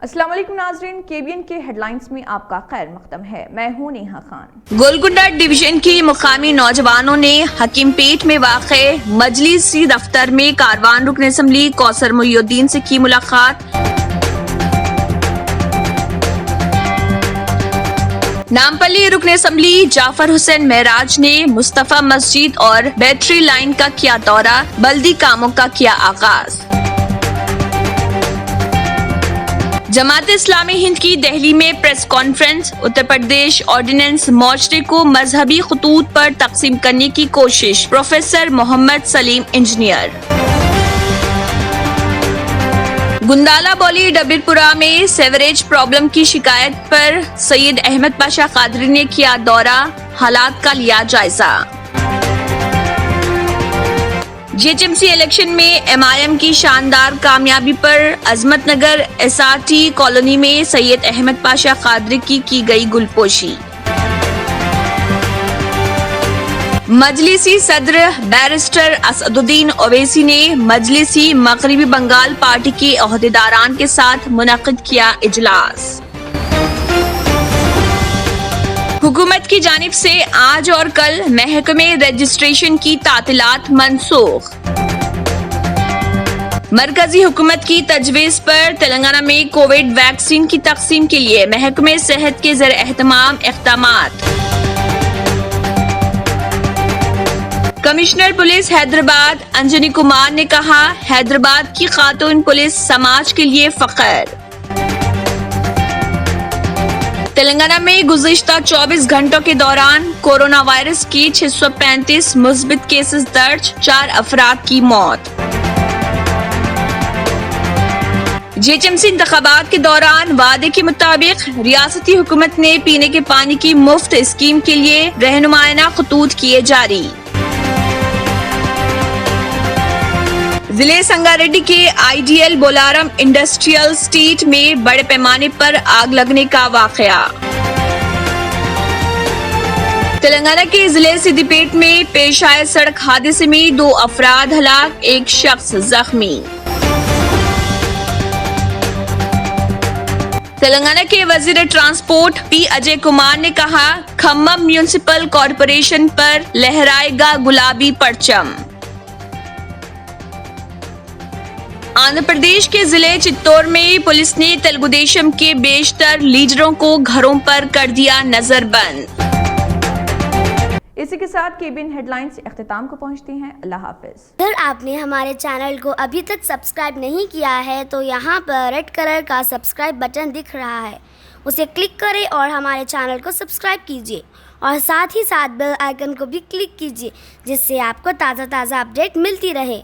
अस्सलाम वालेकुम नाज़रीन, केबीएन के हेडलाइंस में आपका खैर मकदम है। मैं हूं नेहा खान। गोलकुंडा डिवीजन की मुकामी नौजवानों ने हकीमपेट में वाक़े मजलिसी दफ्तर में कारवान रुकन असम्बली कौसर मुहिउद्दीन से की मुलाकात। नामपल्ली रुकन असम्बली जाफर हुसैन महराज ने मुस्तफ़ा मस्जिद और बैटरी लाइन का किया दौरा, बल्दी कामों का किया आगाज। जमात इस्लामी हिंद की दिल्ली में press conference, Uttar Pradesh ordinance माशरे को मजहबी खतूत पर तकसीम करने की कोशिश, प्रोफेसर मोहम्मद सलीम इंजीनियर। गुंदाला बौली डबीरपुरा में सेवरेज प्रॉब्लम की शिकायत पर सैयद अहमद पाशा कादरी ने किया दौरा, हालात का लिया जायजा। जीएचएमसी इलेक्शन में एमआईएम की शानदार कामयाबी पर अजमतनगर एसआरटी कॉलोनी में सैयद अहमद पाशा कादरी की गई गुलपोशी। मजलिसी सदर बैरिस्टर असदुद्दीन ओवैसी ने मजलिसी मगरिबी बंगाल पार्टी के ओहदेदारान के साथ मुनक़िद किया इजलास। हुकूमत की जानिब से आज और कल महकमे रजिस्ट्रेशन की तातीलात मनसूख। मरकजी हुकूमत की तजवीज़ पर तेलंगाना में कोविड वैक्सीन की तकसीम के लिए महकमे सेहत के ज़र एहतमाम इक़दामात। कमिश्नर पुलिस हैदराबाद अंजनी कुमार ने कहा, हैदराबाद की खातून पुलिस समाज के लिए फख्र। तेलंगाना में गुज़िश्ता 24 घंटों के दौरान कोरोना वायरस की 635 मुस्बित केसेस दर्ज, 4 अफराद की मौत। जीएचएमसी इंतखाबात के दौरान वादे के मुताबिक रियासती हुकूमत ने पीने के पानी की मुफ्त स्कीम के लिए रहनुमायाना खतूत किए जारी। जिले संगारेड्डी के आईडीएल बोलारम इंडस्ट्रियल स्टेट में बड़े पैमाने पर आग लगने का वाकया। तेलंगाना के जिले सिद्दीपेट में पेश आए सड़क हादसे में 2 अफराद हलाक, 1 शख्स जख्मी। तेलंगाना के वजीर ट्रांसपोर्ट पी अजय कुमार ने कहा, खम्मम म्यूनिसिपल कॉरपोरेशन पर लहराएगा गुलाबी परचम। आंध्र प्रदेश के जिले चित्तौड़ में पुलिस ने तेलुगुदेशम के बेशतर लीडरों को घरों पर कर दिया नजरबंद। इसी के साथ केबीएन हेडलाइंस इख्तिताम को पहुंचती हैं। अल्लाह हाफिज। अगर आपने हमारे चैनल को अभी तक सब्सक्राइब नहीं किया है तो यहाँ पर रेड कलर का सब्सक्राइब बटन दिख रहा है, उसे क्लिक करें और हमारे चैनल को सब्सक्राइब कीजिए और साथ ही साथ बेल आइकन को भी क्लिक कीजिए, जिससे आपको ताज़ा अपडेट मिलती रहे।